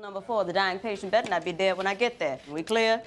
Number 4, the dying patient better not be dead when I get there. We clear?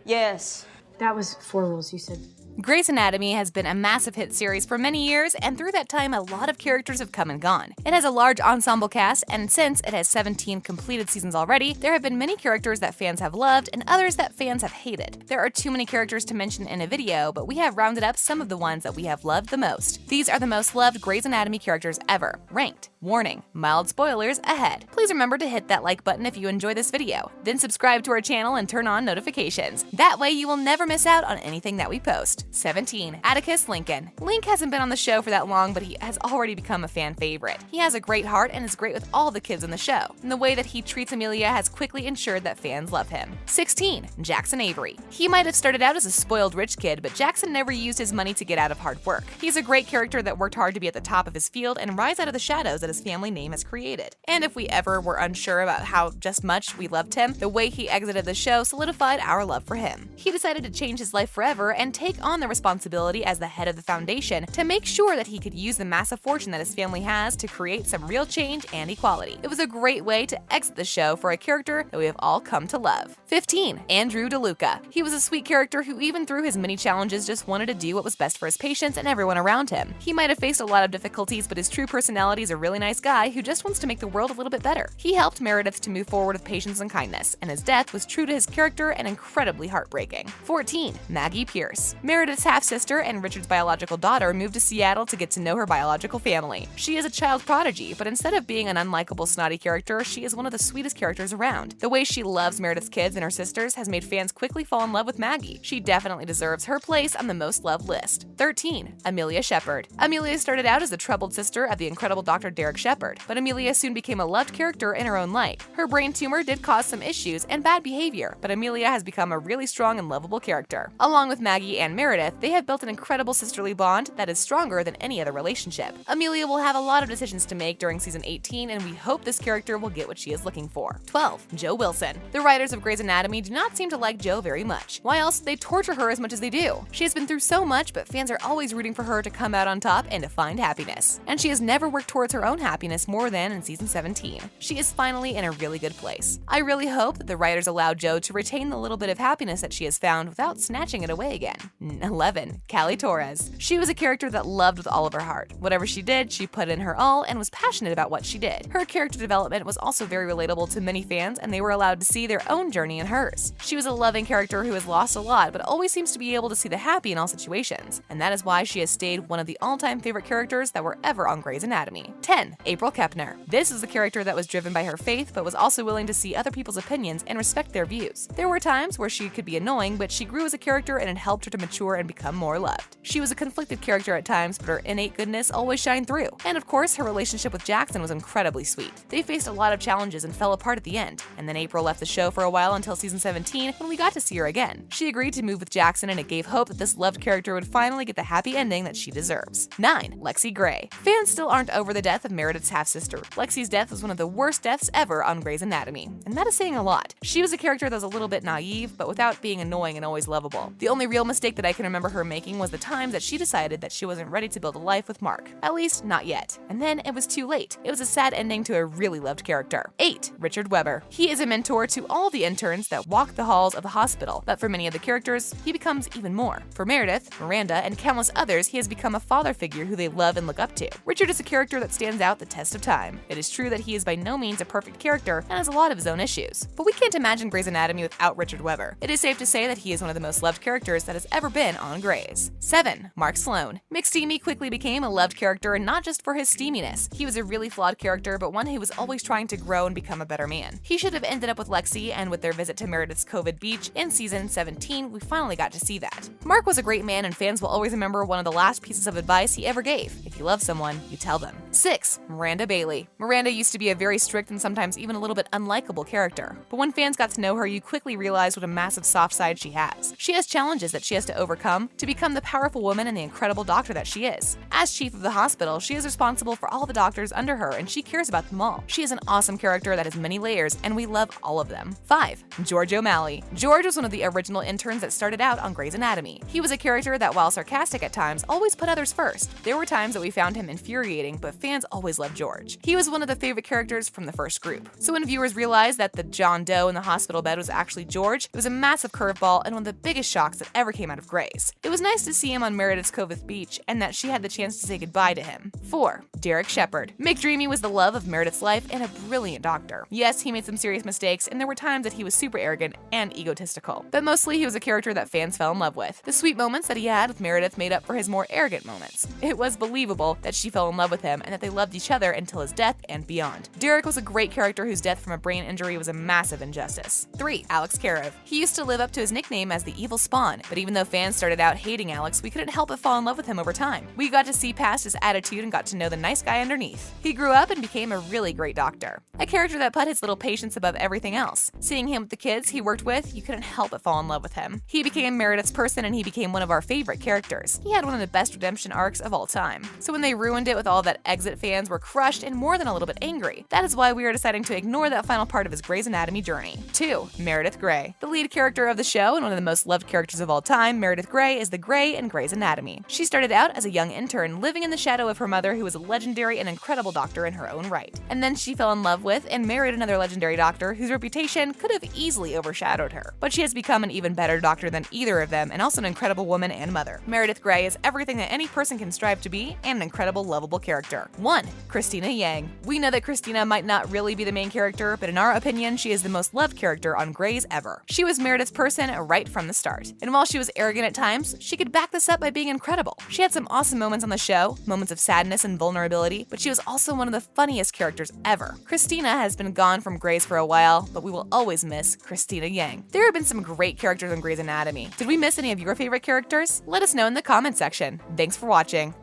Yes. That was 4 rules, you said. Grey's Anatomy has been a massive hit series for many years, and through that time, a lot of characters have come and gone. It has a large ensemble cast, and since it has 17 completed seasons already, there have been many characters that fans have loved and others that fans have hated. There are too many characters to mention in a video, but we have rounded up some of the ones that we have loved the most. These are the most loved Grey's Anatomy characters ever, ranked. Warning, mild spoilers ahead. Please remember to hit that like button if you enjoy this video, then subscribe to our channel and turn on notifications. That way you will never miss out on anything that we post. 17. Atticus Lincoln. Link hasn't been on the show for that long, but he has already become a fan favorite. He has a great heart and is great with all the kids in the show, and the way that he treats Amelia has quickly ensured that fans love him. 16. Jackson Avery. He might have started out as a spoiled rich kid, but Jackson never used his money to get out of hard work. He's a great character that worked hard to be at the top of his field and rise out of the shadows that his family name has created. And if we ever were unsure about how just much we loved him, the way he exited the show solidified our love for him. He decided to change his life forever and take on the responsibility as the head of the foundation to make sure that he could use the massive fortune that his family has to create some real change and equality. It was a great way to exit the show for a character that we have all come to love. 15. Andrew DeLuca. He was a sweet character who, even through his many challenges, just wanted to do what was best for his patients and everyone around him. He might have faced a lot of difficulties, but his true personality is a really nice guy who just wants to make the world a little bit better. He helped Meredith to move forward with patience and kindness, and his death was true to his character and incredibly heartbreaking. 14. Maggie Pierce. Meredith's half-sister and Richard's biological daughter moved to Seattle to get to know her biological family. She is a child prodigy, but instead of being an unlikable, snotty character, she is one of the sweetest characters around. The way she loves Meredith's kids and her sisters has made fans quickly fall in love with Maggie. She definitely deserves her place on the most loved list. 13. Amelia Shepherd. Amelia started out as the troubled sister of the incredible Dr. Derek Shepherd, but Amelia soon became a loved character in her own right. Her brain tumor did cause some issues and bad behavior, but Amelia has become a really strong and lovable character. Along with Maggie and Meredith, they have built an incredible sisterly bond that is stronger than any other relationship. Amelia will have a lot of decisions to make during season 18, and we hope this character will get what she is looking for. 12. Jo Wilson. The writers of Grey's Anatomy do not seem to like Jo very much. Why else they torture her as much as they do? She has been through so much, but fans are always rooting for her to come out on top and to find happiness. And she has never worked towards her own happiness more than in season 17. She is finally in a really good place. I really hope that the writers allow Jo to retain the little bit of happiness that she has found without snatching it away again. 11. Callie Torres. She was a character that loved with all of her heart. Whatever she did, she put in her all and was passionate about what she did. Her character development was also very relatable to many fans, and they were allowed to see their own journey in hers. She was a loving character who has lost a lot, but always seems to be able to see the happy in all situations, and that is why she has stayed one of the all-time favorite characters that were ever on Grey's Anatomy. 10. April Kepner. This is a character that was driven by her faith, but was also willing to see other people's opinions and respect their views. There were times where she could be annoying, but she grew as a character and it helped her to mature and become more loved. She was a conflicted character at times, but her innate goodness always shined through. And of course, her relationship with Jackson was incredibly sweet. They faced a lot of challenges and fell apart at the end, and then April left the show for a while until season 17 when we got to see her again. She agreed to move with Jackson, and it gave hope that this loved character would finally get the happy ending that she deserves. 9. Lexi Gray. Fans still aren't over the death of Meredith's half-sister. Lexi's death was one of the worst deaths ever on Grey's Anatomy, and that is saying a lot. She was a character that was a little bit naive, but without being annoying and always lovable. The only real mistake that I can remember her making was the time that she decided that she wasn't ready to build a life with Mark. At least, not yet. And then it was too late. It was a sad ending to a really loved character. 8. Richard Webber. He is a mentor to all the interns that walk the halls of the hospital, but for many of the characters, he becomes even more. For Meredith, Miranda, and countless others, he has become a father figure who they love and look up to. Richard is a character that stands out the test of time. It is true that he is by no means a perfect character and has a lot of his own issues, but we can't imagine Grey's Anatomy without Richard Webber. It is safe to say that he is one of the most loved characters that has ever been on Grey's. 7. Mark Sloan. McSteamy quickly became a loved character, and not just for his steaminess. He was a really flawed character, but one who was always trying to grow and become a better man. He should have ended up with Lexi, and with their visit to Meredith's COVID beach in season 17, we finally got to see that. Mark was a great man, and fans will always remember one of the last pieces of advice he ever gave. If you love someone, you tell them. 6. Miranda Bailey. Miranda used to be a very strict and sometimes even a little bit unlikable character, but when fans got to know her, you quickly realized what a massive soft side she has. She has challenges that she has to overcome overcome to become the powerful woman and the incredible doctor that she is. As chief of the hospital, she is responsible for all the doctors under her and she cares about them all. She is an awesome character that has many layers and we love all of them. 5. George O'Malley. George was one of the original interns that started out on Grey's Anatomy. He was a character that, while sarcastic at times, always put others first. There were times that we found him infuriating, but fans always loved George. He was one of the favorite characters from the first group. So when viewers realized that the John Doe in the hospital bed was actually George, it was a massive curveball and one of the biggest shocks that ever came out of Grey's. It was nice to see him on Meredith's Cove Beach and that she had the chance to say goodbye to him. 4. Derek Shepherd. McDreamy was the love of Meredith's life and a brilliant doctor. Yes, he made some serious mistakes and there were times that he was super arrogant and egotistical, but mostly he was a character that fans fell in love with. The sweet moments that he had with Meredith made up for his more arrogant moments. It was believable that she fell in love with him and that they loved each other until his death and beyond. Derek was a great character whose death from a brain injury was a massive injustice. 3. Alex Karev. He used to live up to his nickname as the Evil Spawn, but even though fans started out hating Alex, we couldn't help but fall in love with him over time. We got to see past his attitude and got to know the nice guy underneath. He grew up and became a really great doctor. A character that put his little patience above everything else. Seeing him with the kids he worked with, you couldn't help but fall in love with him. He became Meredith's person and he became one of our favorite characters. He had one of the best redemption arcs of all time. So when they ruined it with all that exit, fans were crushed and more than a little bit angry. That is why we are deciding to ignore that final part of his Grey's Anatomy journey. 2. Meredith Grey. The lead character of the show and one of the most loved characters of all time, Meredith Grey is the Grey in Grey's Anatomy. She started out as a young intern living in the shadow of her mother, who was a legendary and incredible doctor in her own right. And then she fell in love with and married another legendary doctor whose reputation could have easily overshadowed her. But she has become an even better doctor than either of them and also an incredible woman and mother. Meredith Grey is everything that any person can strive to be and an incredible, lovable character. 1. Christina Yang. We know that Christina might not really be the main character, but in our opinion, she is the most loved character on Grey's ever. She was Meredith's person right from the start. And while she was arrogant at times, she could back this up by being incredible. She had some awesome moments on the show, moments of sadness and vulnerability, but she was also one of the funniest characters ever. Christina has been gone from Grey's for a while, but we will always miss Christina Yang. There have been some great characters on Grey's Anatomy. Did we miss any of your favorite characters? Let us know in the comment section. Thanks for watching.